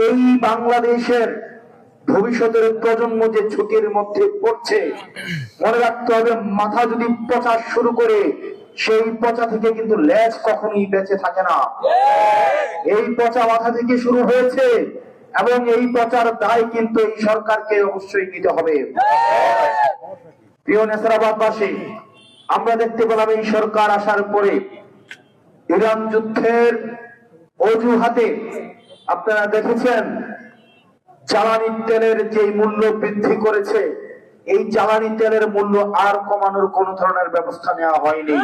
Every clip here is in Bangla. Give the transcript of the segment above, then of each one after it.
এই বাংলাদেশের ভবিষ্যতের প্রজন্ম যে ঝুঁকির মধ্যে পড়ছে, মনে রাখতে হবে মাথা যদি পচা শুরু করে, সেই পচা থেকে কিন্তু লেজ কখনোই বেঁচে থাকে না। এই পচা মাথা থেকে শুরু হয়েছে এবং এই পচার দায় কিন্তু এই সরকারকে অবশ্যই নিতে হবে। প্রিয় নেসারাবাদবাসী, আমরা দেখতে পেলাম এই সরকার আসার পরে ইরান যুদ্ধের অজুহাতে আপনারা দেখেছেন জ্বালানি তেলের যে মূল্য বৃদ্ধি করেছে, এই জ্বালানি তেলের মূল্য আর কমানোর কোন ধরনের ব্যবস্থা নেওয়া হয়নি।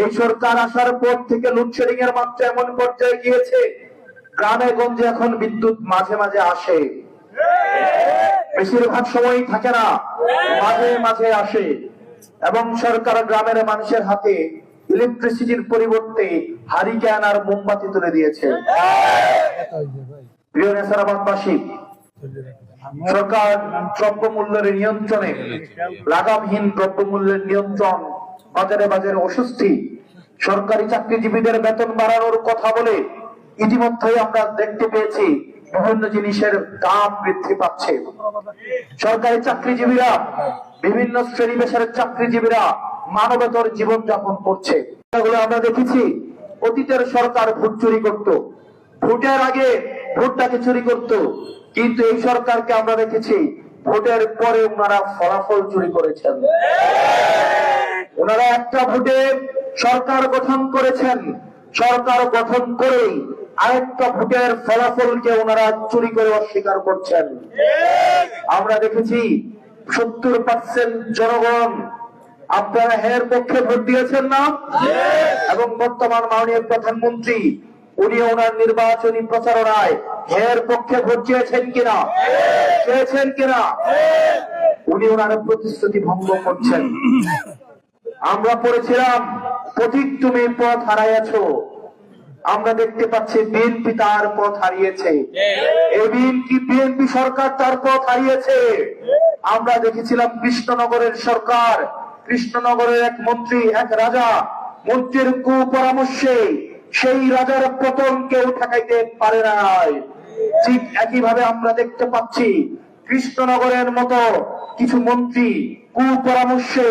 এই সরকার আসার পর থেকে লোডশেডিং এর মাত্রা এমন পর্যায়ে গিয়েছে, গ্রামে গঞ্জে এখন বিদ্যুৎ মাঝে মাঝে আসে, বেশিরভাগ সময় থাকে না, মাঝে মাঝে আসে, এবং সরকার গ্রামের মানুষের হাতে ইলেকট্রিসিটির পরিবর্তে হারিকেন আর মোমবাতি তুলে দিয়েছে। প্রিয় নেসারাবাদবাসী, সরকার দ্রব্যমূল্যের নিয়ন্ত্রণে, লাগামহীন দ্রব্যমূল্যের নিয়ন্ত্রণ, বাজারে বাজারে অস্বস্তি, সরকারি চাকরিজীবীদের বেতন বাড়ানোর কথা বলে ইতিমধ্যেই আমরা দেখতে পেয়েছি বিভিন্ন জিনিসের দাম বৃদ্ধি পাচ্ছে। সরকারি চাকরিজীবীরা, বিভিন্ন শ্রেণী পেশার চাকরিজীবীরা মানবেতর জীবন যাপন করছে। এগুলো আমরা দেখেছি অতীতের সরকার ভোট চুরি করত, ভোটের আগে ভোটটাকে চুরি করত, কিন্তু এই সরকারকে আমরা দেখেছি ভোটের পরে ওনারা ফলাফল চুরি করেছেন। ওনারা একটা ভোটে সরকার গঠন করেছেন, সরকার গঠন করেই আরেকটা ভোটের ফলাফলকে ওনারা চুরি করে অস্বীকার করছেন। আমরা দেখেছি 70% জনগণ আপনারা হের পক্ষে ভোট দিয়েছেন না, এবং বর্তমান মাননীয় প্রধানমন্ত্রী উনি ওনার নির্বাচনী প্রচারণায় হের পক্ষে ভোট চেয়েছেন কিনা, উনি ওনার প্রতিশ্রুতি ভঙ্গ করছেন। আমরা পড়েছিলাম পথিক তুমি পথ হারাইয়াছো, আমরা দেখতে পাচ্ছি বিএনপি তার পথ হারিয়েছে। এই বিএনপি সরকার তার পথ হারিয়েছে। আমরা দেখেছিলাম কৃষ্ণনগরের সরকার, কৃষ্ণনগরের এক মন্ত্রী, এক রাজা, মন্ত্রীর কুপরামর্শে সেই রাজার পতন কেউ ঠেকাইতে পারে নাই। ঠিক একইভাবে আমরা দেখতে পাচ্ছি কৃষ্ণনগরের মতো কিছু মন্ত্রী কুপরামর্শে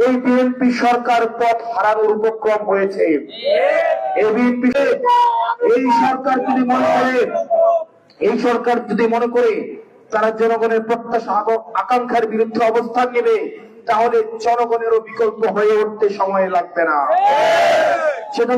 এই বিএনপি সরকার পথ হারানোর উপক্রম হয়েছে। এই সরকার যদি মনে করে তারা জনগণের প্রত্যাশা আকাঙ্ক্ষার বিরুদ্ধে অবস্থান নেবে, তাহলে জনগণেরও বিকল্প হয়ে উঠতে সময় লাগবে না। সেটা